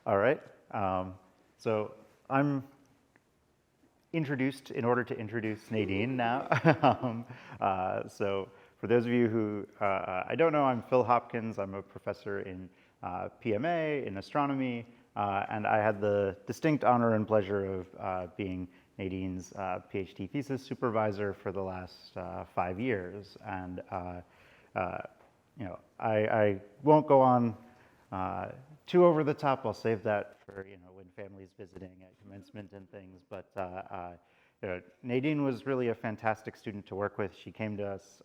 All right. So I'm introduced in order to introduce Nadine now. So for those of you who I don't know, I'm Phil Hopkins. I'm a professor in PMA, in astronomy, and I had the distinct honor and pleasure of being Nadine's PhD thesis supervisor for the last 5 years. And I won't go on too over the top. I'll save that for when family's visiting at commencement and things. But Nadine was really a fantastic student to work with. She came to us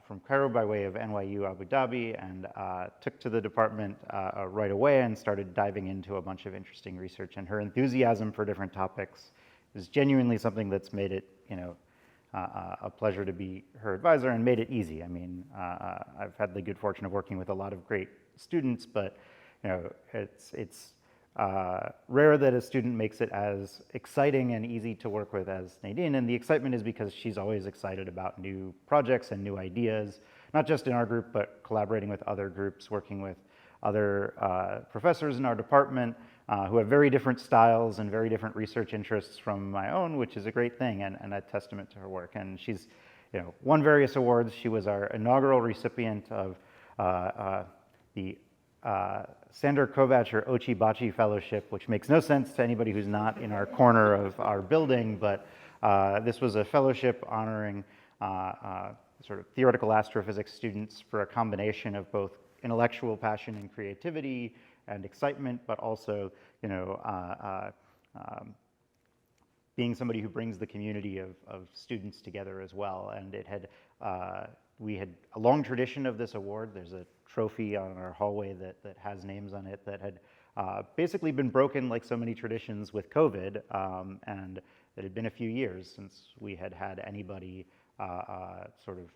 from Cairo by way of NYU Abu Dhabi and took to the department right away and started diving into a bunch of interesting research. And her enthusiasm for different topics is genuinely something that's made it a pleasure to be her advisor and made it easy. I mean, I've had the good fortune of working with a lot of great students, but it's rare that a student makes it as exciting and easy to work with as Nadine, and the excitement is because she's always excited about new projects and new ideas, not just in our group, but collaborating with other groups, working with other professors in our department who have very different styles and very different research interests from my own, which is a great thing and a testament to her work. And she's won various awards. She was our inaugural recipient of the Sander Kovacs Ochi-Bachi Fellowship, which makes no sense to anybody who's not in our corner of our building, but this was a fellowship honoring sort of theoretical astrophysics students for a combination of both intellectual passion and creativity and excitement, but also being somebody who brings the community of students together as well. And we had a long tradition of this award. There's a trophy on our hallway that has names on it that had basically been broken like so many traditions with COVID, and it had been a few years since we had had anybody sort of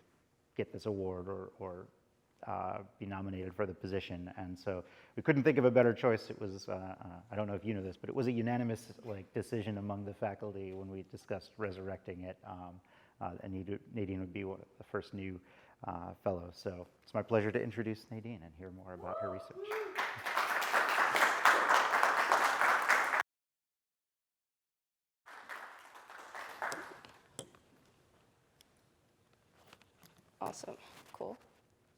get this award or be nominated for the position. And so we couldn't think of a better choice. It was, I don't know if you know this, but it was a unanimous decision among the faculty when we discussed resurrecting it. And Nadine would be the first new fellow. So it's my pleasure to introduce Nadine and hear more about her research. Awesome, cool.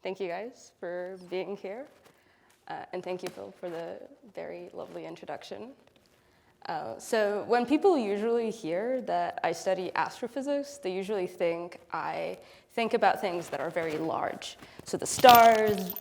Thank you guys for being here. And thank you, Phil, for the very lovely introduction. So when people usually hear that I study astrophysics, they usually think I think about things that are very large. So the stars,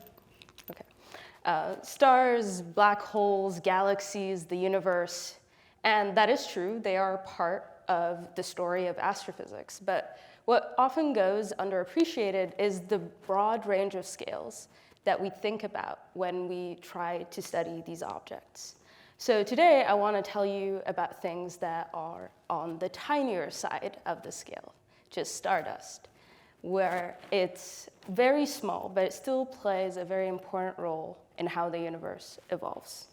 stars, black holes, galaxies, the universe. And that is true, they are part of the story of astrophysics. But what often goes underappreciated is the broad range of scales that we think about when we try to study these objects. So today, I want to tell you about things that are on the tinier side of the scale, just stardust, where it's very small, but it still plays a very important role in how the universe evolves.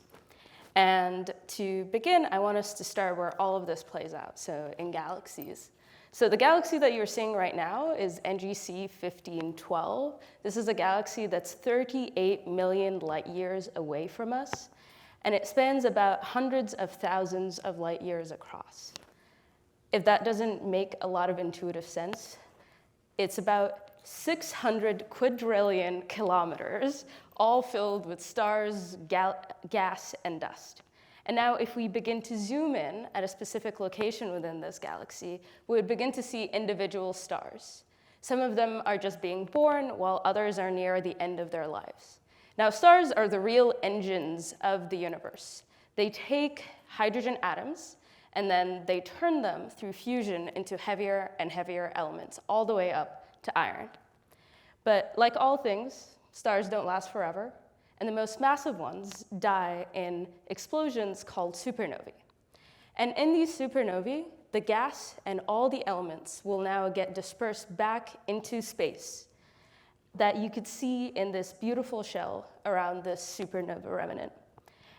And to begin, I want us to start where all of this plays out, so in galaxies. So the galaxy that you're seeing right now is NGC 1512. This is a galaxy that's 38 million light years away from us. And it spans about hundreds of thousands of light years across. If that doesn't make a lot of intuitive sense, it's about 600 quadrillion kilometers, all filled with stars, gas, and dust. And now if we begin to zoom in at a specific location within this galaxy, we would begin to see individual stars. Some of them are just being born, while others are near the end of their lives. Now, stars are the real engines of the universe. They take hydrogen atoms, and then they turn them through fusion into heavier and heavier elements, all the way up to iron. But like all things, stars don't last forever, and the most massive ones die in explosions called supernovae. And in these supernovae, the gas and all the elements will now get dispersed back into space that you could see in this beautiful shell around this supernova remnant.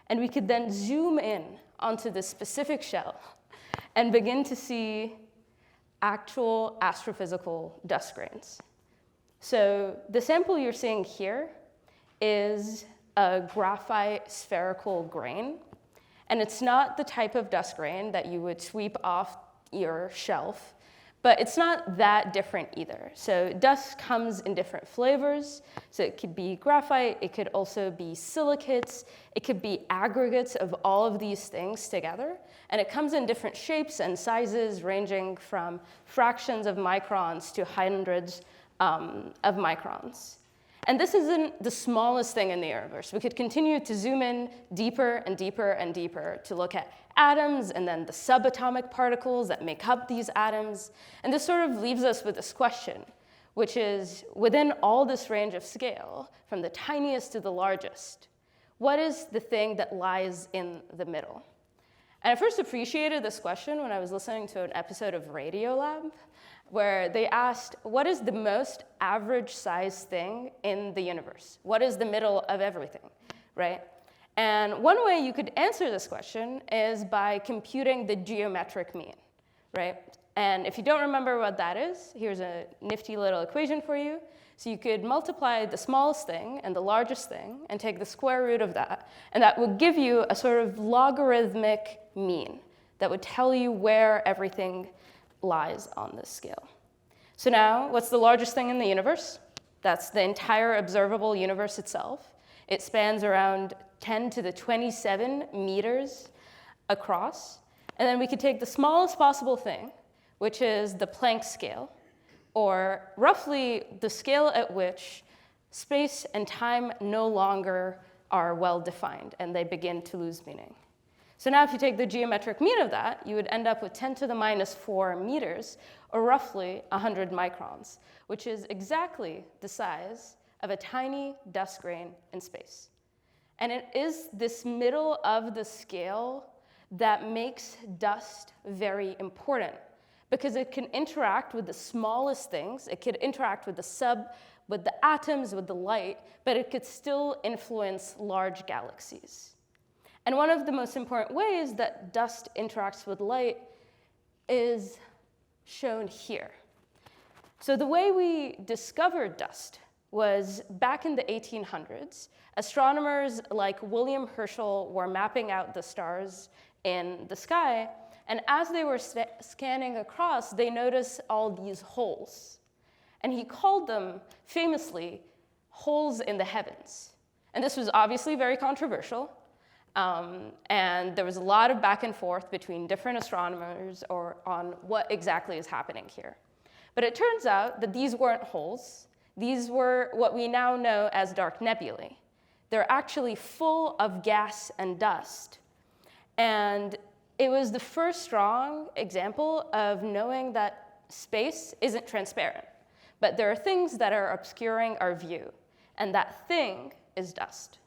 And we could then zoom in onto this specific shell and begin to see actual astrophysical dust grains. So the sample you're seeing here is a graphite spherical grain. And it's not the type of dust grain that you would sweep off your shelf, but it's not that different either. So dust comes in different flavors. So it could be graphite, it could also be silicates, it could be aggregates of all of these things together. And it comes in different shapes and sizes, ranging from fractions of microns to hundreds of microns. And this isn't the smallest thing in the universe. We could continue to zoom in deeper and deeper and deeper to look at atoms and then the subatomic particles that make up these atoms. And this sort of leaves us with this question, which is, within all this range of scale, from the tiniest to the largest, what is the thing that lies in the middle? And I first appreciated this question when I was listening to an episode of Radiolab, where they asked, what is the most average size thing in the universe? What is the middle of everything, right? And one way you could answer this question is by computing the geometric mean, right? And if you don't remember what that is, here's a nifty little equation for you. So you could multiply the smallest thing and the largest thing and take the square root of that, and that would give you a sort of logarithmic mean that would tell you where everything lies on this scale. So now, what's the largest thing in the universe? That's the entire observable universe itself. It spans around 10 to the 27 meters across. And then we could take the smallest possible thing, which is the Planck scale, or roughly the scale at which space and time no longer are well defined, and they begin to lose meaning. So now if you take the geometric mean of that, you would end up with 10 to the minus 4 meters, or roughly 100 microns, which is exactly the size of a tiny dust grain in space. And it is this middle of the scale that makes dust very important, because it can interact with the smallest things. It could interact with with the atoms, with the light, but it could still influence large galaxies. And one of the most important ways that dust interacts with light is shown here. So the way we discovered dust was back in the 1800s. Astronomers like William Herschel were mapping out the stars in the sky, and as they were scanning across, they noticed all these holes. And he called them, famously, holes in the heavens. And this was obviously very controversial. And there was a lot of back and forth between different astronomers on what exactly is happening here. But it turns out that these weren't holes. These were what we now know as dark nebulae. They're actually full of gas and dust. And it was the first strong example of knowing that space isn't transparent, but there are things that are obscuring our view, and that thing is dust.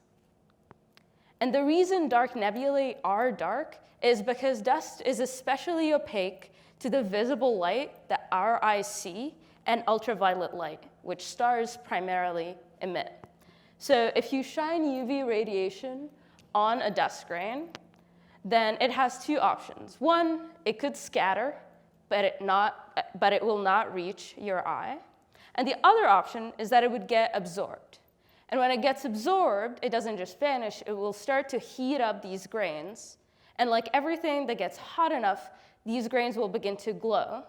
And the reason dark nebulae are dark is because dust is especially opaque to the visible light that our eyes see and ultraviolet light, which stars primarily emit. So if you shine UV radiation on a dust grain, then it has two options. One, it could scatter, but it will not reach your eye. And the other option is that it would get absorbed. And when it gets absorbed, it doesn't just vanish, it will start to heat up these grains. And like everything that gets hot enough, these grains will begin to glow.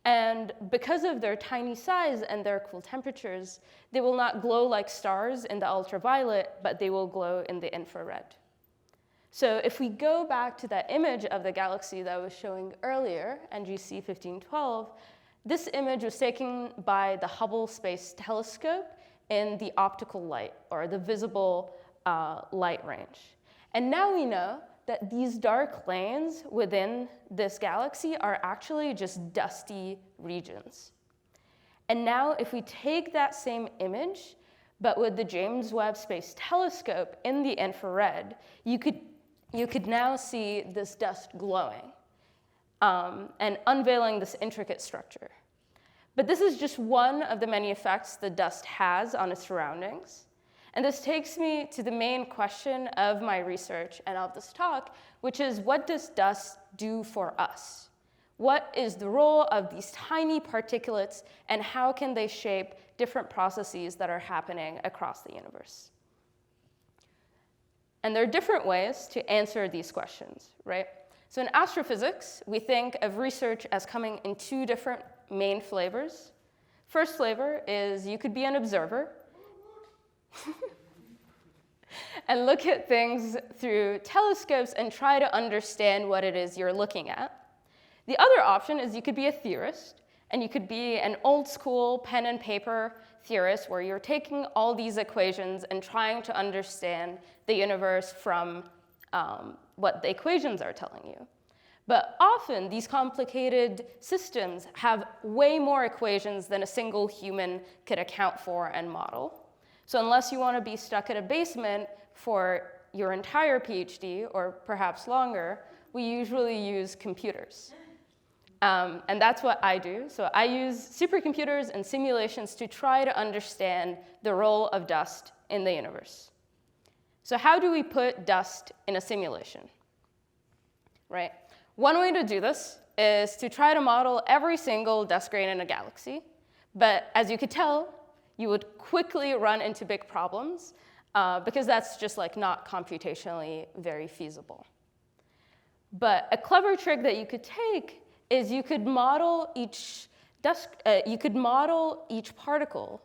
And because of their tiny size and their cool temperatures, they will not glow like stars in the ultraviolet, but they will glow in the infrared. So if we go back to that image of the galaxy that I was showing earlier, NGC 1512, this image was taken by the Hubble Space Telescope in the optical light, or the visible light range. And now we know that these dark lanes within this galaxy are actually just dusty regions. And now if we take that same image, but with the James Webb Space Telescope in the infrared, you could now see this dust glowing and unveiling this intricate structure. But this is just one of the many effects the dust has on its surroundings. And this takes me to the main question of my research and of this talk, which is, what does dust do for us? What is the role of these tiny particulates, and how can they shape different processes that are happening across the universe? And there are different ways to answer these questions, right? So in astrophysics, we think of research as coming in two different main flavors. First flavor is you could be an observer and look at things through telescopes and try to understand what it is you're looking at. The other option is you could be a theorist, and you could be an old school pen and paper theorist where you're taking all these equations and trying to understand the universe from what the equations are telling you. But often, these complicated systems have way more equations than a single human could account for and model. So unless you want to be stuck in a basement for your entire PhD, or perhaps longer, we usually use computers. And that's what I do. So I use supercomputers and simulations to try to understand the role of dust in the universe. So how do we put dust in a simulation, right? One way to do this is to try to model every single dust grain in a galaxy. But as you could tell, you would quickly run into big problems because that's just like not computationally very feasible. But a clever trick that you could take is you could model each particle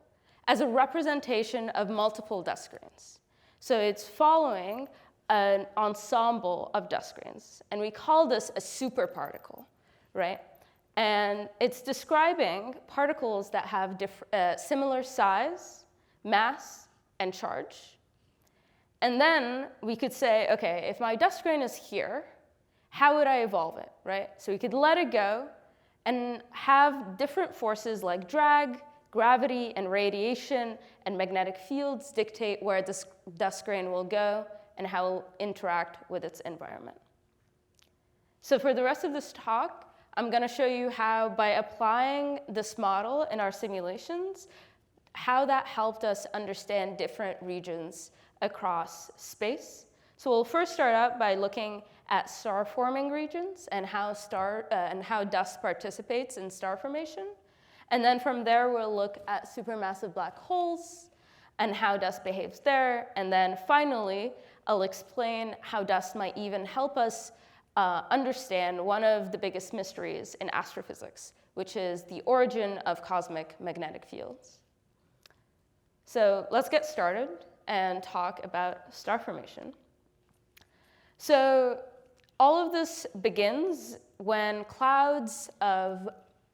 as a representation of multiple dust grains. So it's following an ensemble of dust grains, and we call this a superparticle, right? And it's describing particles that have similar size, mass, and charge. And then we could say, okay, if my dust grain is here, how would I evolve it, right? So we could let it go and have different forces like drag, gravity, and radiation, and magnetic fields dictate where this dust grain will go and how it will interact with its environment. So for the rest of this talk, I'm going to show you how, by applying this model in our simulations, how that helped us understand different regions across space. So we'll first start out by looking at star-forming regions and how dust participates in star formation. And then from there, we'll look at supermassive black holes and how dust behaves there. And then finally, I'll explain how dust might even help us understand one of the biggest mysteries in astrophysics, which is the origin of cosmic magnetic fields. So let's get started and talk about star formation. So all of this begins when clouds of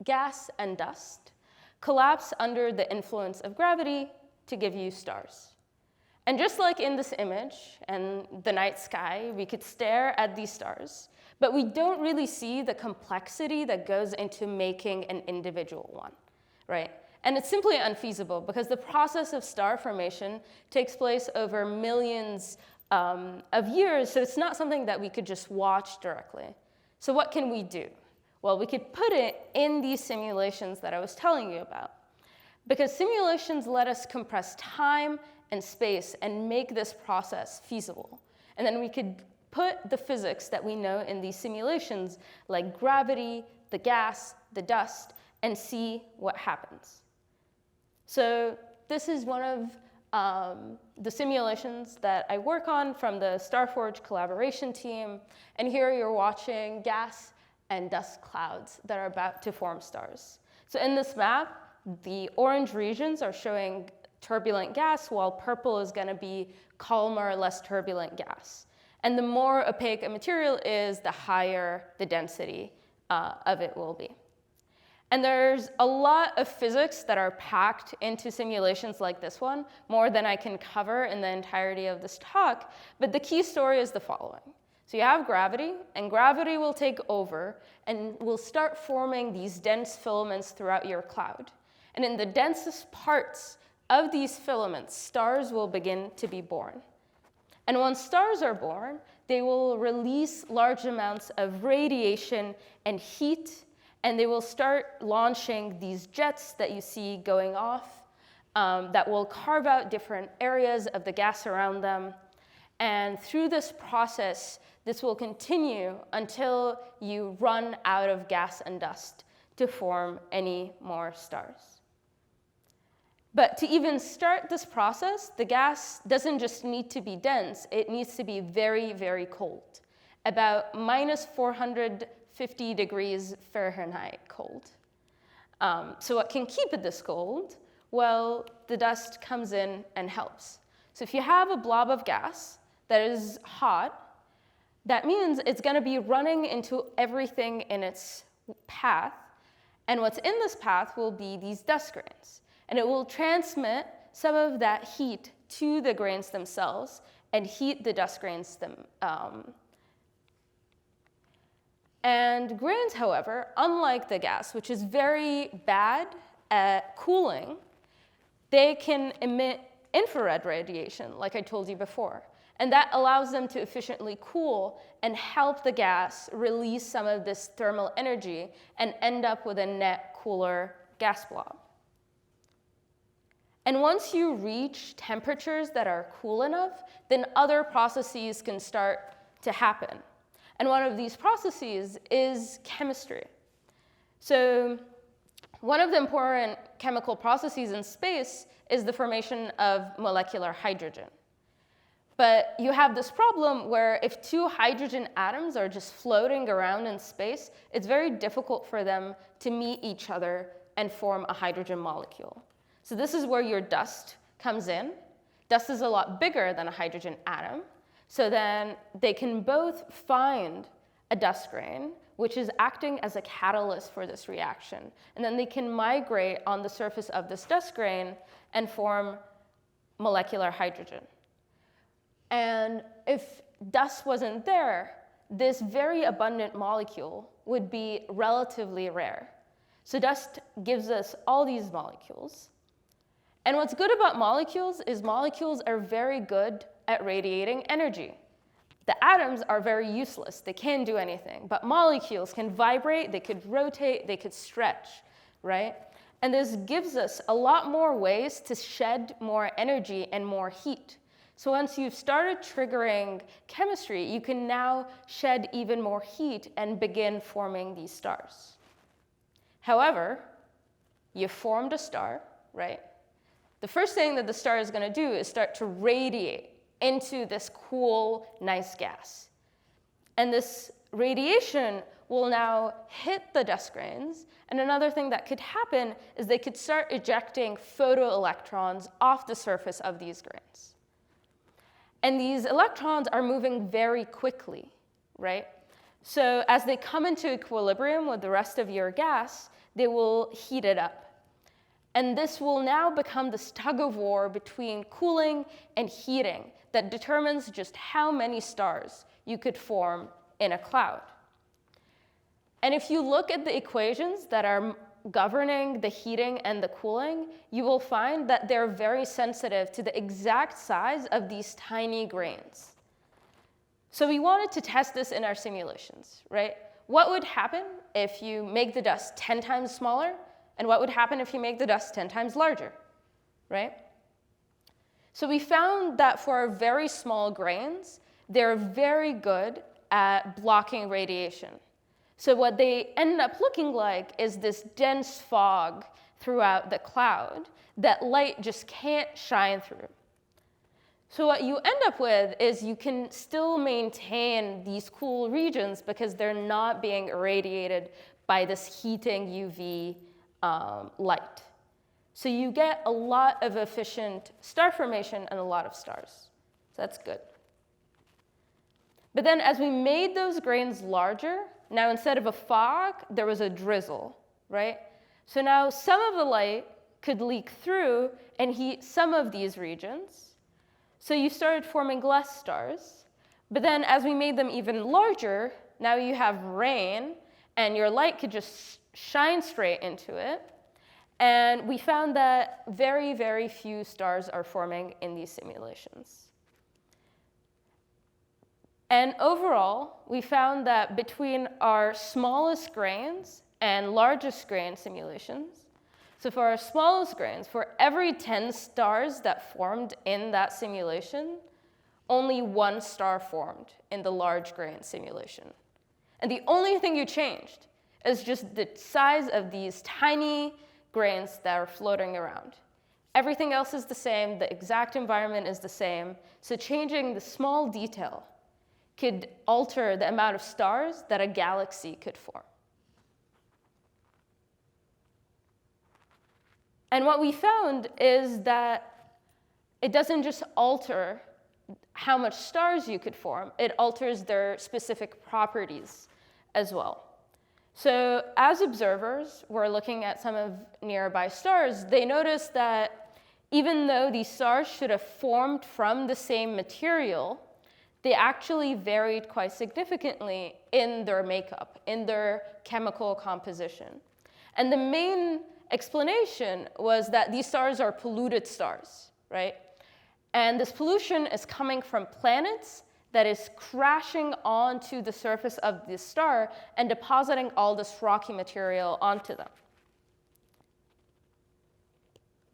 gas and dust collapse under the influence of gravity to give you stars. And just like in this image and the night sky, we could stare at these stars, but we don't really see the complexity that goes into making an individual one, right? And it's simply unfeasible because the process of star formation takes place over millions of years, so it's not something that we could just watch directly. So what can we do? Well, we could put it in these simulations that I was telling you about, because simulations let us compress time and space and make this process feasible. And then we could put the physics that we know in these simulations, like gravity, the gas, the dust, and see what happens. So this is one of the simulations that I work on from the StarForge collaboration team. And here you're watching gas and dust clouds that are about to form stars. So in this map, the orange regions are showing turbulent gas, while purple is going to be calmer, less turbulent gas. And the more opaque a material is, the higher the density of it will be. And there's a lot of physics that are packed into simulations like this one, more than I can cover in the entirety of this talk. But the key story is the following. So you have gravity, and gravity will take over and will start forming these dense filaments throughout your cloud. And in the densest parts of these filaments, stars will begin to be born. And once stars are born, they will release large amounts of radiation and heat, and they will start launching these jets that you see going off that will carve out different areas of the gas around them. And through this process, this will continue until you run out of gas and dust to form any more stars. But to even start this process, the gas doesn't just need to be dense, it needs to be very, very cold, about minus 450 degrees Fahrenheit cold. So what can keep it this cold? Well, the dust comes in and helps. So if you have a blob of gas that is hot, that means it's going to be running into everything in its path. And what's in this path will be these dust grains. And it will transmit some of that heat to the grains themselves and heat the dust grains And grains, however, unlike the gas, which is very bad at cooling, they can emit infrared radiation, like I told you before. And that allows them to efficiently cool and help the gas release some of this thermal energy and end up with a net cooler gas blob. And once you reach temperatures that are cool enough, then other processes can start to happen. And one of these processes is chemistry. So one of the important chemical processes in space is the formation of molecular hydrogen. But you have this problem where if two hydrogen atoms are just floating around in space, it's very difficult for them to meet each other and form a hydrogen molecule. So this is where your dust comes in. Dust is a lot bigger than a hydrogen atom. So then they can both find a dust grain, which is acting as a catalyst for this reaction. And then they can migrate on the surface of this dust grain and form molecular hydrogen. And if dust wasn't there, this very abundant molecule would be relatively rare. So dust gives us all these molecules. And what's good about molecules is molecules are very good at radiating energy. The atoms are very useless. They can't do anything. But molecules can vibrate, they could rotate, they could stretch, right? And this gives us a lot more ways to shed more energy and more heat. So once you've started triggering chemistry, you can now shed even more heat and begin forming these stars. However, you formed a star, right? The first thing that the star is going to do is start to radiate into this cool, nice gas. And this radiation will now hit the dust grains. And another thing that could happen is they could start ejecting photoelectrons off the surface of these grains. And these electrons are moving very quickly, right? So as they come into equilibrium with the rest of your gas, they will heat it up. And this will now become this tug of war between cooling and heating that determines just how many stars you could form in a cloud. And if you look at the equations that are governing the heating and the cooling, you will find that they're very sensitive to the exact size of these tiny grains. So we wanted to test this in our simulations, right? What would happen if you make the dust 10 times smaller? And what would happen if you make the dust 10 times larger, right? So we found that for our very small grains, they're very good at blocking radiation. So what they end up looking like is this dense fog throughout the cloud that light just can't shine through. So what you end up with is you can still maintain these cool regions because they're not being irradiated by this heating UV light. So you get a lot of efficient star formation and a lot of stars. So that's good. But then as we made those grains larger, now instead of a fog, there was a drizzle, right? So now some of the light could leak through and heat some of these regions. So you started forming less stars. But then as we made them even larger, now you have rain, and your light could just shine straight into it. And we found that very, very few stars are forming in these simulations. And overall, we found that between our smallest grains and largest grain simulations, so for our smallest grains, for every 10 stars that formed in that simulation, only 1 star formed in the large grain simulation. And the only thing you changed is just the size of these tiny grains that are floating around. Everything else is the same, the exact environment is the same, so changing the small detail could alter the amount of stars that a galaxy could form. And what we found is that it doesn't just alter how much stars you could form, it alters their specific properties as well. So as observers were looking at some of nearby stars, they noticed that even though these stars should have formed from the same material, they actually varied quite significantly in their makeup, in their chemical composition. And the main explanation was that these stars are polluted stars, right? And this pollution is coming from planets that is crashing onto the surface of this star and depositing all this rocky material onto them.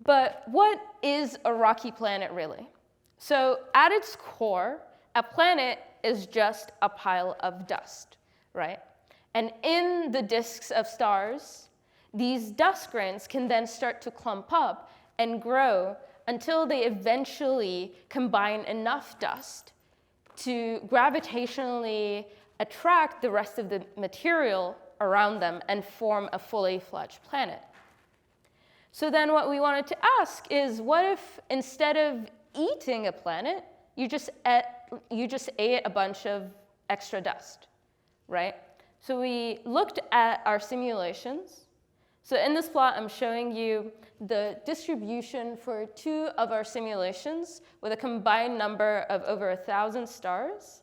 But what is a rocky planet really? So at its core, a planet is just a pile of dust, right? And in the disks of stars, these dust grains can then start to clump up and grow until they eventually combine enough dust to gravitationally attract the rest of the material around them and form a fully fledged planet. So then what we wanted to ask is, what if instead of eating a planet, you just ate a bunch of extra dust, right? So we looked at our simulations. So in this plot, I'm showing you the distribution for 2 of our simulations with a combined number of over 1,000 stars.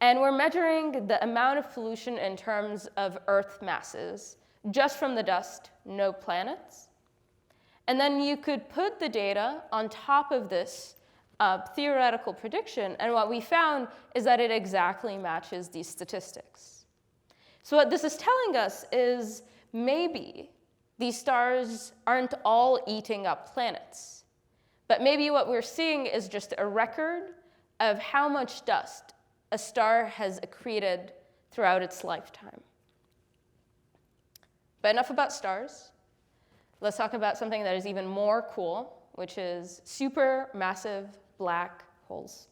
And we're measuring the amount of pollution in terms of Earth masses, just from the dust, no planets. And then you could put the data on top of this theoretical prediction, and what we found is that it exactly matches these statistics. So what this is telling us is maybe these stars aren't all eating up planets, but maybe what we're seeing is just a record of how much dust a star has accreted throughout its lifetime. But enough about stars. Let's talk about something that is even more cool, which is supermassive black holes.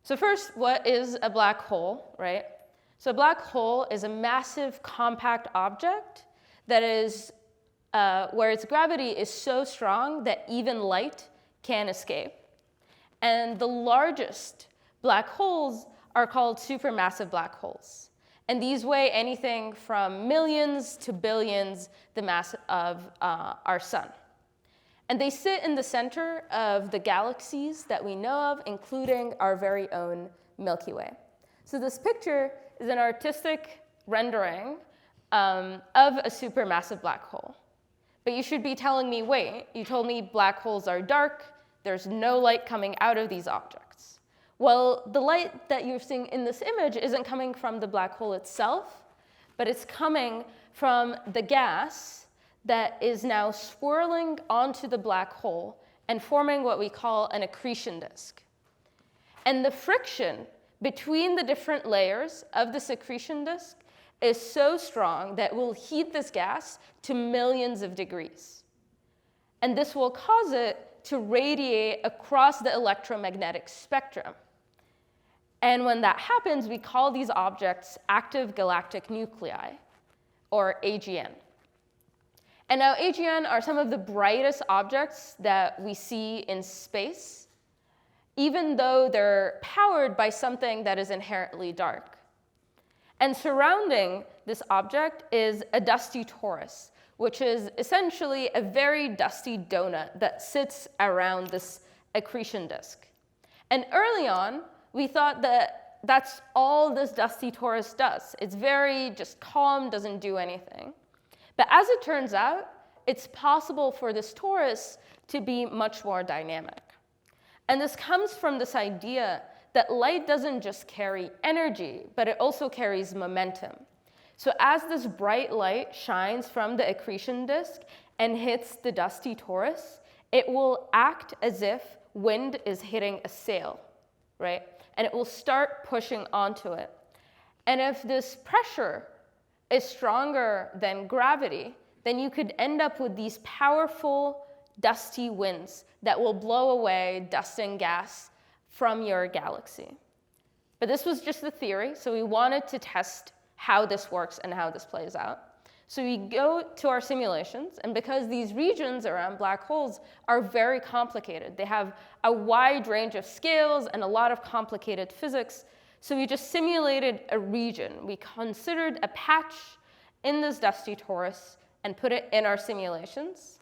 So first, what is a black hole, right? So a black hole is a massive compact object that is where its gravity is so strong that even light can escape. And the largest black holes are called supermassive black holes. And these weigh anything from millions to billions the mass of our sun. And they sit in the center of the galaxies that we know of, including our very own Milky Way. So this picture is an artistic rendering of a supermassive black hole. But you should be telling me, wait, you told me black holes are dark, there's no light coming out of these objects. Well, the light that you're seeing in this image isn't coming from the black hole itself, but it's coming from the gas that is now swirling onto the black hole and forming what we call an accretion disk. And the friction between the different layers of this accretion disk is so strong that it will heat this gas to millions of degrees. And this will cause it to radiate across the electromagnetic spectrum. And when that happens, we call these objects active galactic nuclei, or AGN. And now AGN are some of the brightest objects that we see in space, even though they're powered by something that is inherently dark. And surrounding this object is a dusty torus, which is essentially a very dusty donut that sits around this accretion disk. And early on, we thought that that's all this dusty torus does. It's very just calm, doesn't do anything. But as it turns out, it's possible for this torus to be much more dynamic. And this comes from this idea that light doesn't just carry energy, but it also carries momentum. So as this bright light shines from the accretion disk and hits the dusty torus, it will act as if wind is hitting a sail, right? And it will start pushing onto it. And if this pressure is stronger than gravity, then you could end up with these powerful dusty winds that will blow away dust and gas from your galaxy. But this was just the theory, so we wanted to test how this works and how this plays out. So we go to our simulations, and because these regions around black holes are very complicated, they have a wide range of scales and a lot of complicated physics, so we just simulated a region. We considered a patch in this dusty torus and put it in our simulations.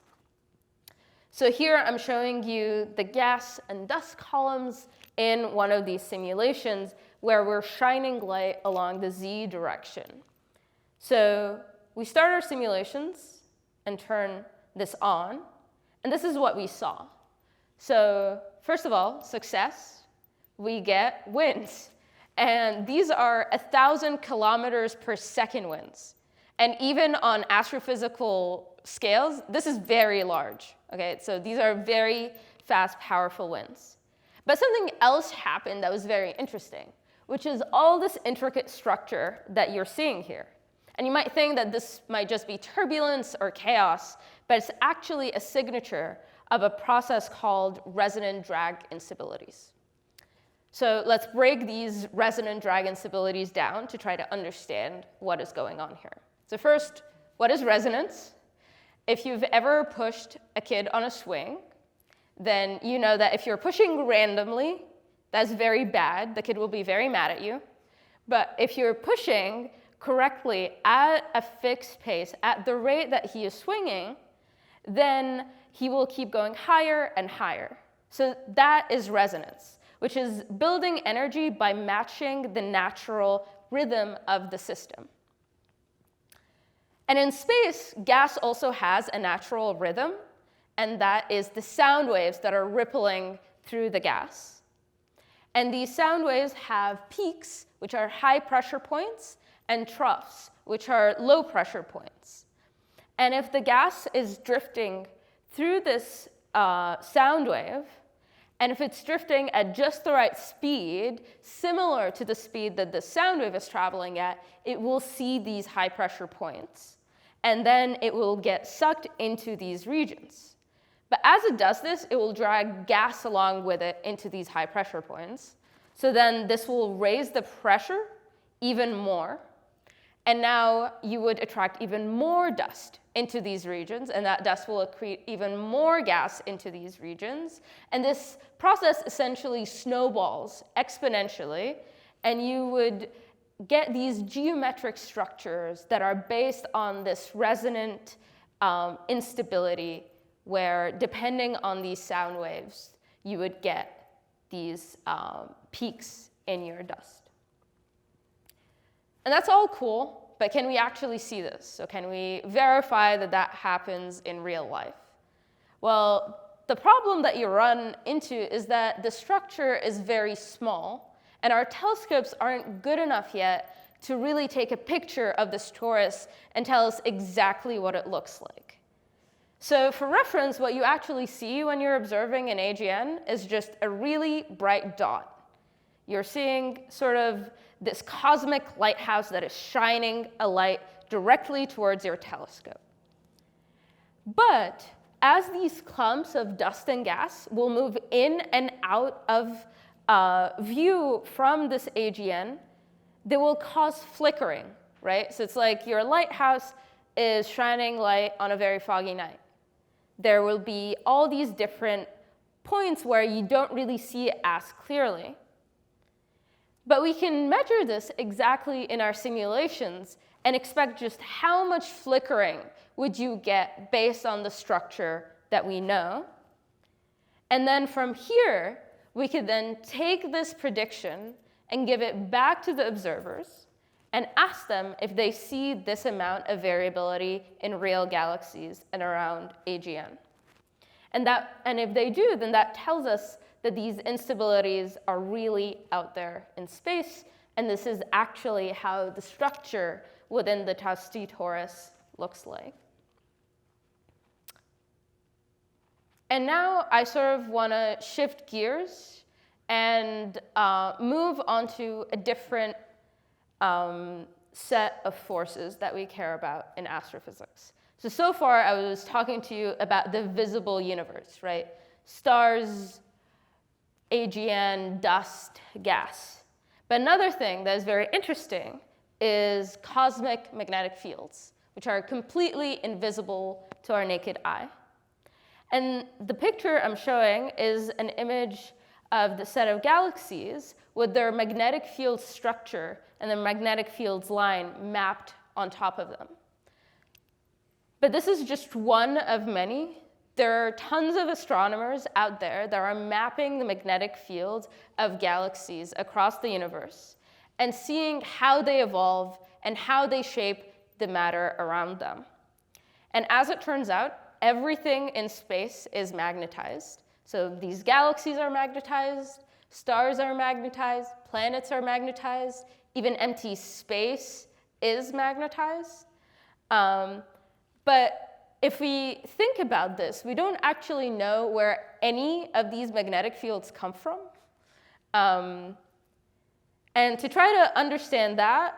So here I'm showing you the gas and dust columns in one of these simulations where we're shining light along the z direction. So we start our simulations and turn this on, and this is what we saw. So first of all, success, we get winds. And these are 1,000 kilometers per second winds. And even on astrophysical scales, this is very large. Okay, so these are very fast, powerful winds. But something else happened that was very interesting, which is all this intricate structure that you're seeing here. And you might think that this might just be turbulence or chaos, but it's actually a signature of a process called resonant drag instabilities. So let's break these resonant drag instabilities down to try to understand what is going on here. So first, what is resonance? If you've ever pushed a kid on a swing, then you know that if you're pushing randomly, that's very bad. The kid will be very mad at you. But if you're pushing correctly at a fixed pace, at the rate that he is swinging, then he will keep going higher and higher. So that is resonance, which is building energy by matching the natural rhythm of the system. And in space, gas also has a natural rhythm, and that is the sound waves that are rippling through the gas. And these sound waves have peaks, which are high pressure points, and troughs, which are low pressure points. And if the gas is drifting through this sound wave, and if it's drifting at just the right speed, similar to the speed that the sound wave is traveling at, it will see these high pressure points. And then it will get sucked into these regions. But as it does this, it will drag gas along with it into these high pressure points. So then this will raise the pressure even more. And now you would attract even more dust into these regions, and that dust will accrete even more gas into these regions. And this process essentially snowballs exponentially, and you would get these geometric structures that are based on this resonant instability, where depending on these sound waves, you would get these peaks in your dust. And that's all cool, but can we actually see this? So can we verify that that happens in real life? Well, the problem that you run into is that the structure is very small, and our telescopes aren't good enough yet to really take a picture of this torus and tell us exactly what it looks like. So for reference, what you actually see when you're observing an AGN is just a really bright dot. You're seeing sort of this cosmic lighthouse that is shining a light directly towards your telescope. But as these clumps of dust and gas will move in and out of view from this AGN, they will cause flickering, right? So it's like your lighthouse is shining light on a very foggy night. There will be all these different points where you don't really see it as clearly. But we can measure this exactly in our simulations and expect just how much flickering would you get based on the structure that we know. And then from here, we could then take this prediction and give it back to the observers and ask them if they see this amount of variability in real galaxies and around AGN. And if they do, then that tells us that these instabilities are really out there in space, and this is actually how the structure within the dusty torus looks like. And now I sort of want to shift gears and move on to a different set of forces that we care about in astrophysics. So far I was talking to you about the visible universe, right? Stars, AGN, dust, gas. But another thing that is very interesting is cosmic magnetic fields, which are completely invisible to our naked eye. And the picture I'm showing is an image of the set of galaxies with their magnetic field structure and the magnetic fields line mapped on top of them. But this is just one of many. There are tons of astronomers out there that are mapping the magnetic fields of galaxies across the universe and seeing how they evolve and how they shape the matter around them. And as it turns out, everything in space is magnetized. So these galaxies are magnetized, stars are magnetized, planets are magnetized, even empty space is magnetized. But if we think about this, we don't actually know where any of these magnetic fields come from. And to try to understand that,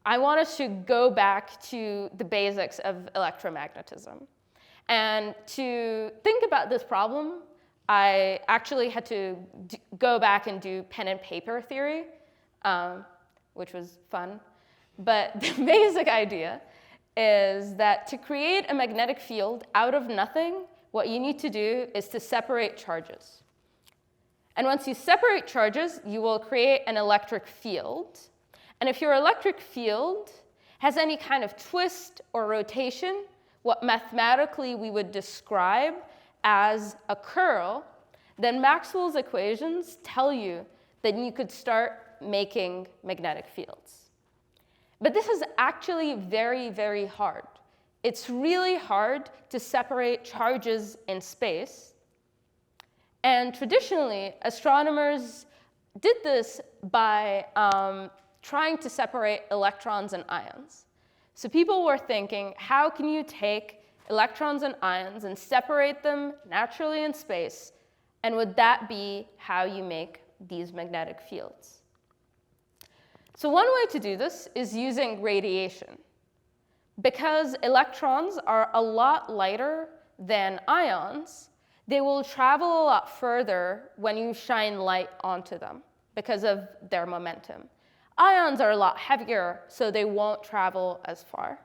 I want us to go back to the basics of electromagnetism. And to think about this problem, I actually had to go back and do pen and paper theory, which was fun. But the basic idea is that to create a magnetic field out of nothing, what you need to do is to separate charges. And once you separate charges, you will create an electric field. And if your electric field has any kind of twist or rotation, what mathematically we would describe as a curl, then Maxwell's equations tell you that you could start making magnetic fields. But this is actually very, very hard. It's really hard to separate charges in space. And traditionally, astronomers did this by trying to separate electrons and ions. So people were thinking, how can you take electrons and ions and separate them naturally in space? And would that be how you make these magnetic fields? So one way to do this is using radiation. Because electrons are a lot lighter than ions, they will travel a lot further when you shine light onto them because of their momentum. Ions are a lot heavier, so they won't travel as far.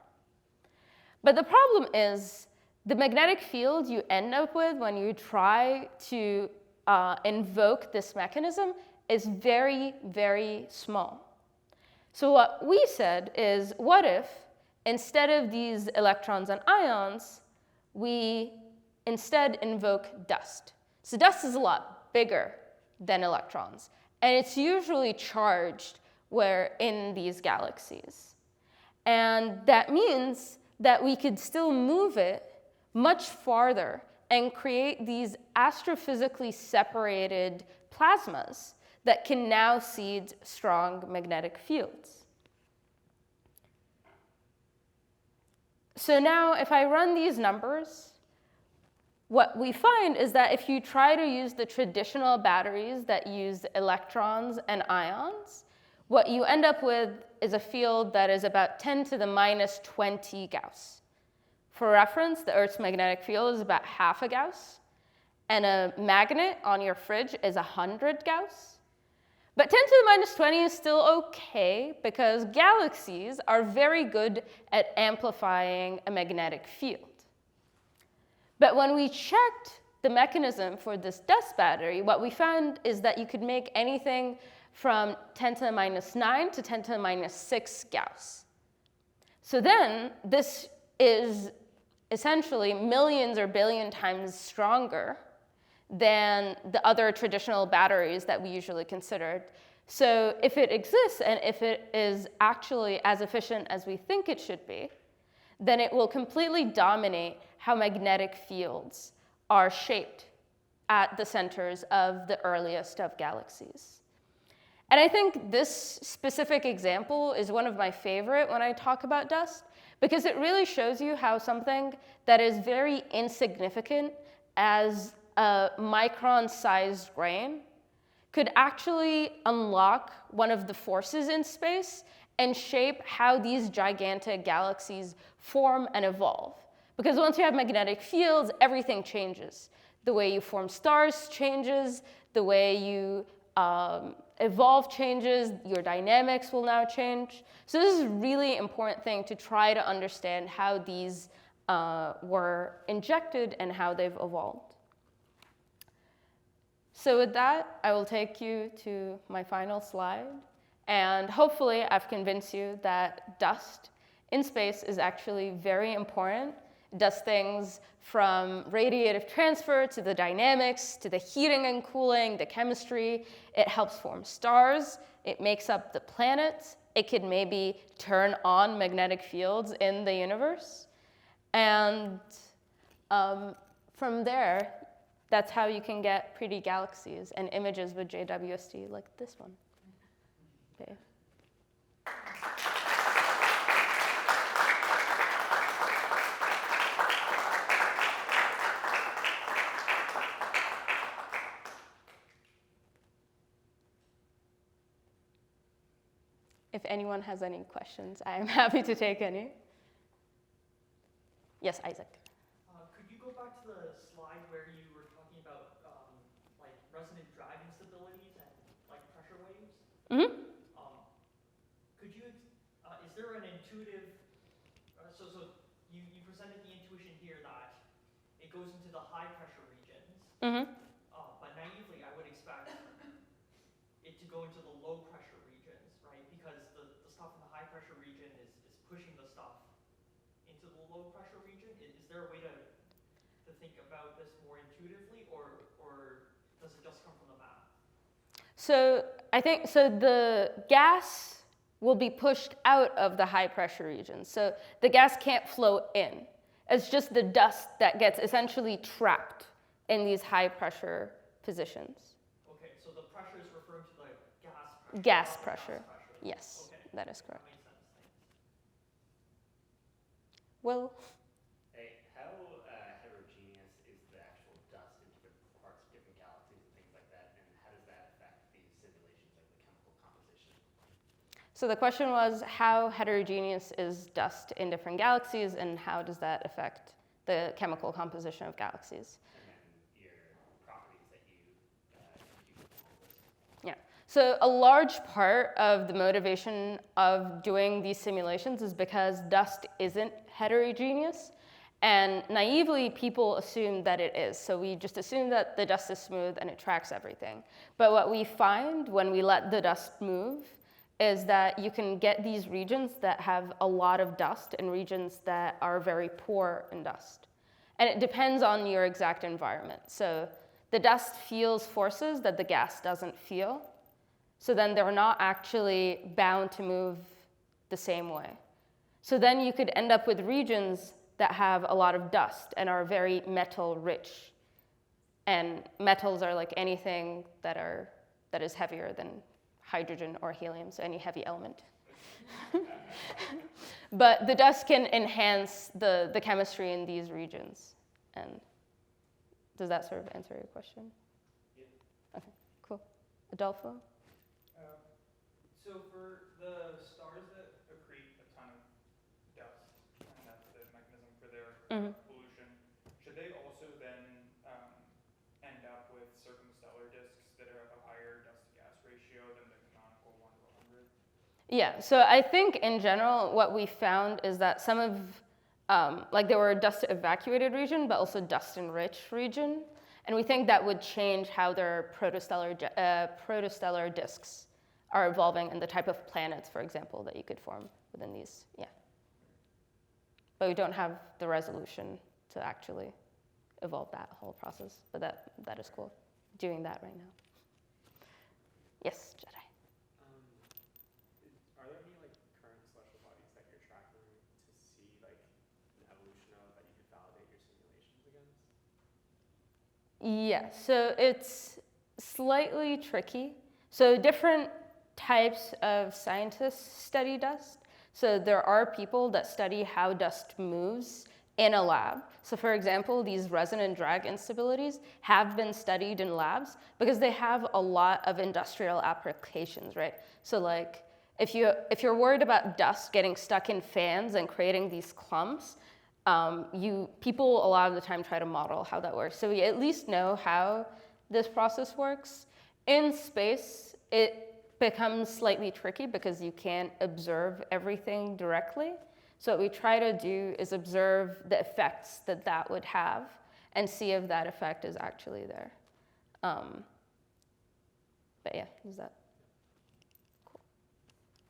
But the problem is the magnetic field you end up with when you try to invoke this mechanism is very, very small. So what we said is, what if instead of these electrons and ions, we instead invoke dust? So dust is a lot bigger than electrons, and it's usually charged where in these galaxies. And that means that we could still move it much farther and create these astrophysically separated plasmas that can now seed strong magnetic fields. So now if I run these numbers, what we find is that if you try to use the traditional batteries that use electrons and ions, what you end up with is a field that is about 10 to the minus 20 Gauss. For reference, the Earth's magnetic field is about half a Gauss, and a magnet on your fridge is 100 Gauss. But 10 to the minus 20 is still okay because galaxies are very good at amplifying a magnetic field. But when we checked the mechanism for this dust battery, what we found is that you could make anything from 10 to the minus 9 to 10 to the minus 6 Gauss. So then this is essentially millions or billion times stronger than the other traditional batteries that we usually considered. So if it exists and if it is actually as efficient as we think it should be, then it will completely dominate how magnetic fields are shaped at the centers of the earliest of galaxies. And I think this specific example is one of my favorite when I talk about dust, because it really shows you how something that is very insignificant as a micron-sized grain could actually unlock one of the forces in space and shape how these gigantic galaxies form and evolve. Because once you have magnetic fields, everything changes. The way you form stars changes, the way you evolve changes, your dynamics will now change. So this is a really important thing to try to understand how these were injected and how they've evolved. So with that, I will take you to my final slide. And hopefully I've convinced you that dust in space is actually very important. It does things from radiative transfer to the dynamics, to the heating and cooling, the chemistry. It helps form stars. It makes up the planets. It could maybe turn on magnetic fields in the universe. And from there, that's how you can get pretty galaxies and images with JWST like this one. Okay. If anyone has any questions, I am happy to take any. Yes, Isaac. Could you go back to the slide where you were talking about like resonant drag instabilities and like pressure waves? Mm-hmm. Could you, is there an intuitive, so you presented the intuition here that it goes into the high pressure regions, Mm-hmm. but naively I would expect it to go into the low pressure regions, right? Because the stuff in the high pressure region is pushing the stuff into the low pressure region. Is there a way to think about this more intuitively, or does it just come from the math? So I think the gas will be pushed out of the high pressure region. So the gas can't flow in. It's just the dust that gets essentially trapped in these high pressure positions. Okay, so the pressure is referring to the gas pressure. Gas pressure. Yes, Okay. that is correct. That makes sense. Thanks. Will? Hey, how heterogeneous is the actual dust in different parts of different galaxies and things like that, and how does that affect these simulations, like the chemical composition? So the question was, how heterogeneous is dust in different galaxies, and how does that affect the chemical composition of galaxies? And then your properties that you compute from all this. Yeah. So a large part of the motivation of doing these simulations is because dust isn't heterogeneous. And naively, people assume that it is. So we just assume that the dust is smooth and it tracks everything. But what we find when we let the dust move is that you can get these regions that have a lot of dust and regions that are very poor in dust. And it depends on your exact environment. So the dust feels forces that the gas doesn't feel. So then they're not actually bound to move the same way. So then you could end up with regions that have a lot of dust and are very metal rich. And metals are like anything that is heavier than hydrogen or helium, so any heavy element. But the dust can enhance the chemistry in these regions. And does that sort of answer your question? Yeah. Okay, cool. Adolfo? So for the stars that accrete a ton of dust, and that's the mechanism for their pollution, should they also then end up with circumstellar disks that have a higher dust-to-gas ratio than the canonical 1 to 100? Yeah, so I think in general, what we found is that some of, like there were dust evacuated region, but also dust enriched region. And we think that would change how their protostellar disks are evolving and the type of planets, for example, that you could form within these, yeah. But we don't have the resolution to actually evolve that whole process, but that is cool, doing that right now. Yes, Jedi. Are there any like current celestial bodies that you're tracking to see like the evolution of that you could validate your simulations against? Yeah, so it's slightly tricky. So different types of scientists study dust. So there are people that study how dust moves in a lab. So for example, these resonant drag instabilities have been studied in labs because they have a lot of industrial applications, right? So like If you're worried about dust getting stuck in fans and creating these clumps, people a lot of the time try to model how that works. So we at least know how this process works. In space, it becomes slightly tricky because you can't observe everything directly. So what we try to do is observe the effects that that would have and see if that effect is actually there. But yeah, is that cool?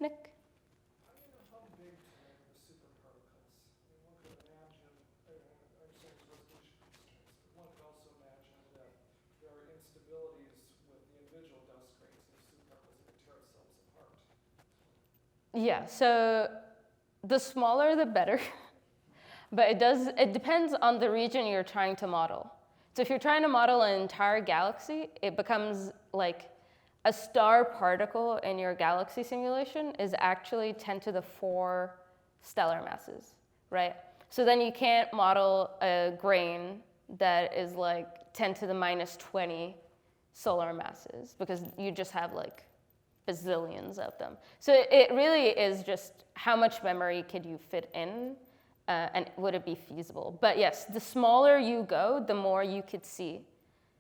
Nick? How do you know how big to make the superparticles? I mean, one could imagine, I understand there's resolution constraints, but one could also imagine that there are instabilities with the individual dust grains of superparticles that could tear themselves apart. Yeah, so the smaller the better, but it depends on the region you're trying to model. So if you're trying to model an entire galaxy, it becomes like a star particle in your galaxy simulation is actually 10 to the 4 stellar masses, right? So then you can't model a grain that is like 10 to the minus 20 solar masses because you just have like bazillions of them. So it really is just how much memory could you fit in and would it be feasible? But yes, the smaller you go, the more you could see.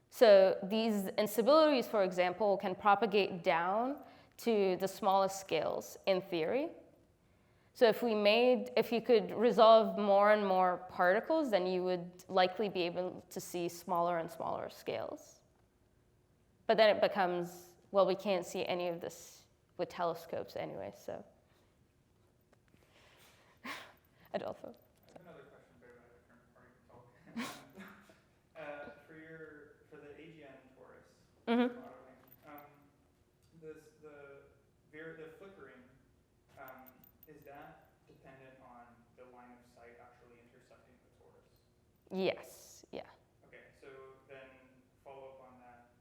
So these instabilities, for example, can propagate down to the smallest scales in theory. So if you could resolve more and more particles, then you would likely be able to see smaller and smaller scales. But then it becomes, well, we can't see any of this with telescopes anyway, so. Adolfo. I have another question, but about a different part of the talk. For the AGN torus modeling, the flickering, is that dependent on the line of sight actually intersecting the torus? Yes, yeah. Okay, so then follow up on that.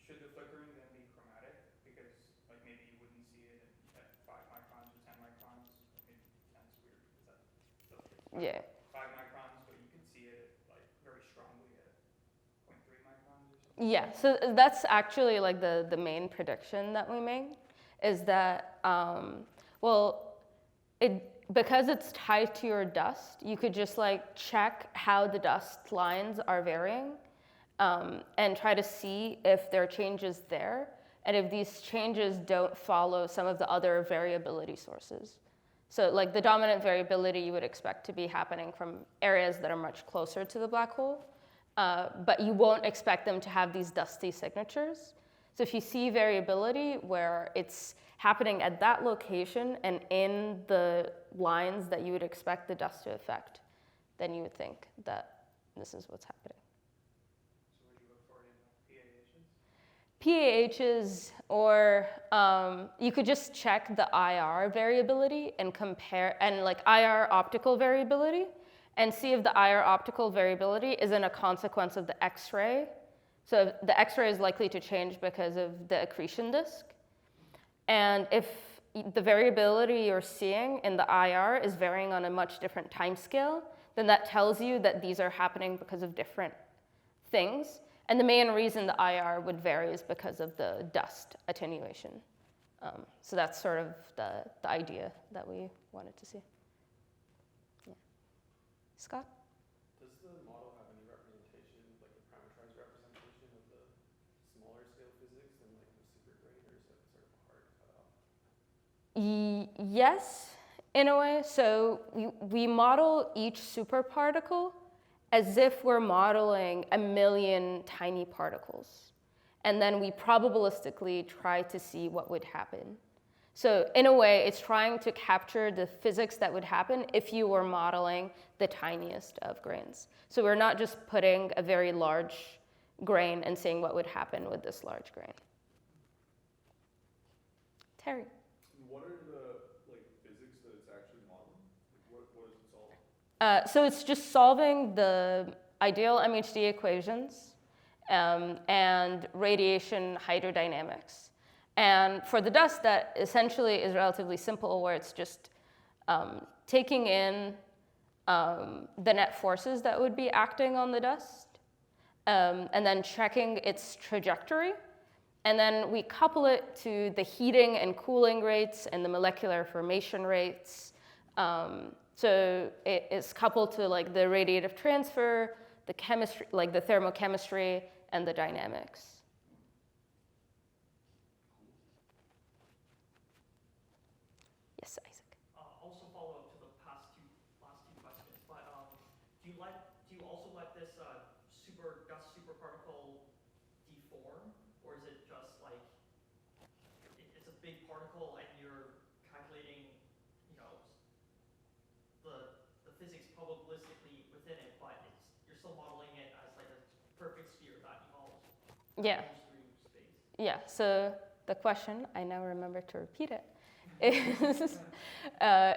Should the flickering then be chromatic? Because like maybe you wouldn't see it at 5 microns or 10 microns. Maybe 10 is weird because that's still Yeah. 5 microns, but you can see it like very strongly at 0.3 microns or something. Yeah, so that's actually like the main prediction that we make is that, because it's tied to your dust, you could just like check how the dust lines are varying and try to see if there are changes there and if these changes don't follow some of the other variability sources. So like the dominant variability you would expect to be happening from areas that are much closer to the black hole, but you won't expect them to have these dusty signatures. So if you see variability where it's happening at that location and in the lines that you would expect the dust to affect, then you would think that this is what's happening. So what do you look for in PAHs? PAHs, or you could just check the IR variability and compare, and like IR optical variability, and see if the IR optical variability isn't a consequence of the X-ray. So the X-ray is likely to change because of the accretion disk. And if the variability you're seeing in the IR is varying on a much different time scale, then that tells you that these are happening because of different things. And the main reason the IR would vary is because of the dust attenuation. So that's sort of the idea that we wanted to see. Yeah. Scott? Does the model have any representation, like a parameterized representation of the smaller scale physics and like the super great, or is it sort of hard to cut off? Yes, in a way. So we model each superparticle as if we're modeling a million tiny particles. And then we probabilistically try to see what would happen. So in a way, it's trying to capture the physics that would happen if you were modeling the tiniest of grains. So we're not just putting a very large grain and seeing what would happen with this large grain. Terry. What are the physics that it's actually modeling? What does it solve? So it's just solving the ideal MHD equations and radiation hydrodynamics. And for the dust, that essentially is relatively simple, where it's just taking in the net forces that would be acting on the dust, and then checking its trajectory, And then we couple it to the heating and cooling rates and the molecular formation rates. So it is coupled to like the radiative transfer, the chemistry, like the thermochemistry, and the dynamics. Yes, Isaac. Also follow up to the last two questions, but do you also let this dust superparticle deform, or is it just like it's a big particle and you're calculating, the physics probabilistically within it, but you're still modeling it as like a perfect sphere that evolves Yeah. through space? Yeah, so the question, I now remember to repeat it,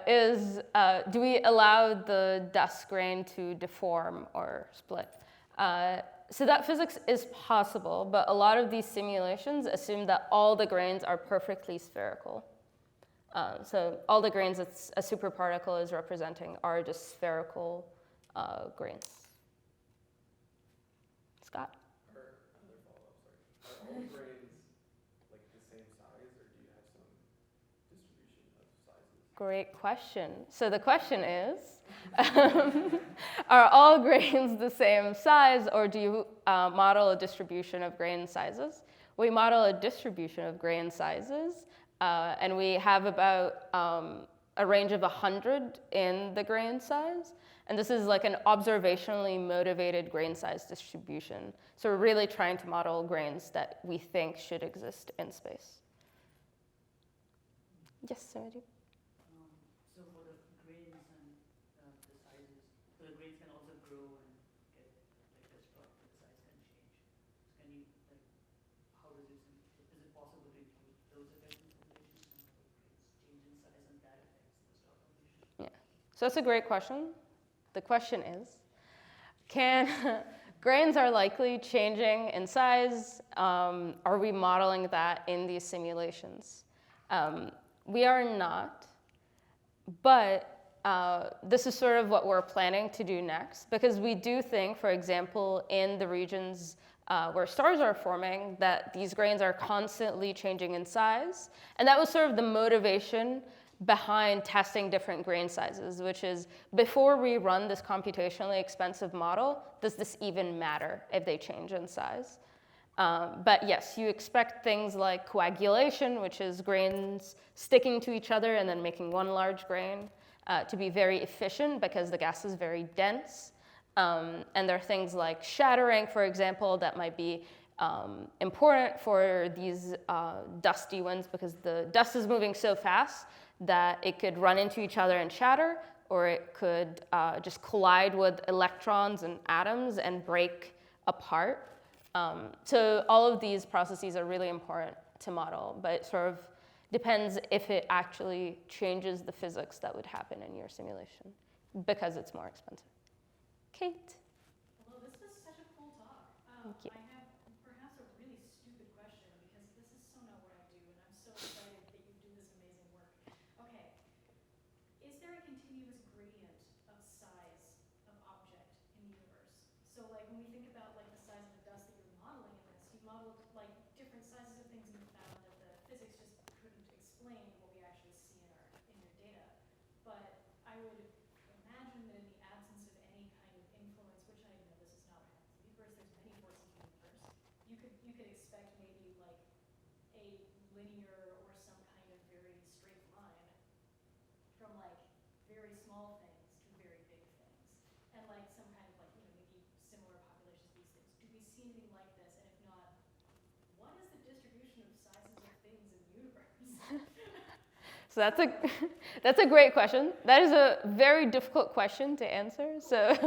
is do we allow the dust grain to deform or split? So that physics is possible, but a lot of these simulations assume that all the grains are perfectly spherical. So all the grains that a superparticle is representing are just spherical grains. Scott? Another follow-up, sorry. Are all grains like the same size, or do you have some distribution of sizes? Great question. So the question is, are all grains the same size, or do you model a distribution of grain sizes? We model a distribution of grain sizes, and we have about a range of 100 in the grain size. And this is like an observationally motivated grain size distribution. So we're really trying to model grains that we think should exist in space. Yes, Samadhi? So for the grains and the sizes, so the grains can also grow and get like destruct, the size can change. So can you like, how does it, is it possible to include those effects in simulations and how grains change in size and that affects the star formation? Yeah. So that's a great question. The question is, can grains are likely changing in size? Are we modeling that in these simulations? We are not, but this is sort of what we're planning to do next, because we do think, for example, in the regions where stars are forming, that these grains are constantly changing in size. And that was sort of the motivation behind testing different grain sizes, which is before we run this computationally expensive model, does this even matter if they change in size? But yes, you expect things like coagulation, which is grains sticking to each other and then making one large grain, to be very efficient because the gas is very dense. And there are things like shattering, for example, that might be important for these dusty ones because the dust is moving so fast that it could run into each other and shatter, or it could just collide with electrons and atoms and break apart. So all of these processes are really important to model, but it sort of depends if it actually changes the physics that would happen in your simulation, because it's more expensive. Kate? Well, this was such a cool talk. Thank you. I have perhaps a really stupid question, because this is so not what I do, and I'm so excited that you do this amazing work. Okay, is there a continuous gradient of size of object in the universe? So like when we think about like the size of the dust that you're modeling in this, you modeled like different sizes of things and you found that the physics just couldn't explain what we actually see in your data. But I would imagine that in the absence of any kind of influence, which I know this is not what happens in the universe, there's many forces in the universe, you could expect maybe like a linear or some kind of very straight line from like very small things to very big things, and like some kind of like, maybe similar populations of these things. Do we see anything like this? And if not, what is the distribution of sizes of things in the universe? So that's a great question. That is a very difficult question to answer. So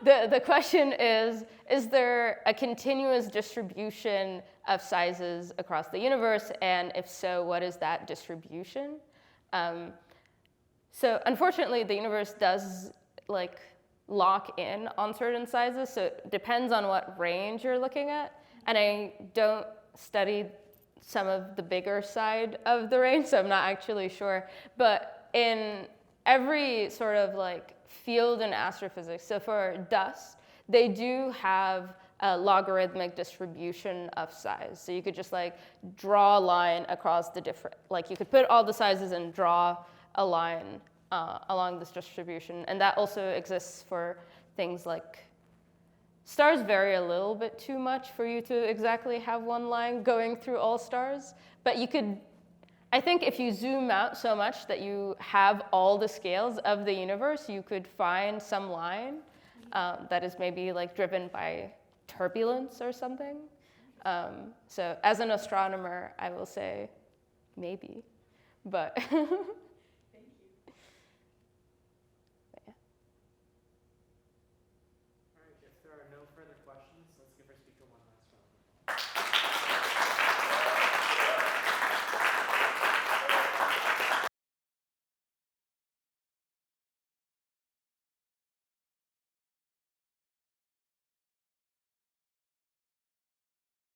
the question is there a continuous distribution of sizes across the universe? And if so, what is that distribution? So unfortunately, the universe does like lock in on certain sizes. So it depends on what range you're looking at. And I don't study some of the bigger side of the range, so I'm not actually sure. But in every sort of like field in astrophysics, so for dust, they do have a logarithmic distribution of size. So you could just like draw a line across the different, like you could put all the sizes and draw a line along this distribution. And that also exists for things like, stars vary a little bit too much for you to exactly have one line going through all stars, but you could, I think if you zoom out so much that you have all the scales of the universe, you could find some line that is maybe like driven by turbulence or something. So as an astronomer, I will say maybe, but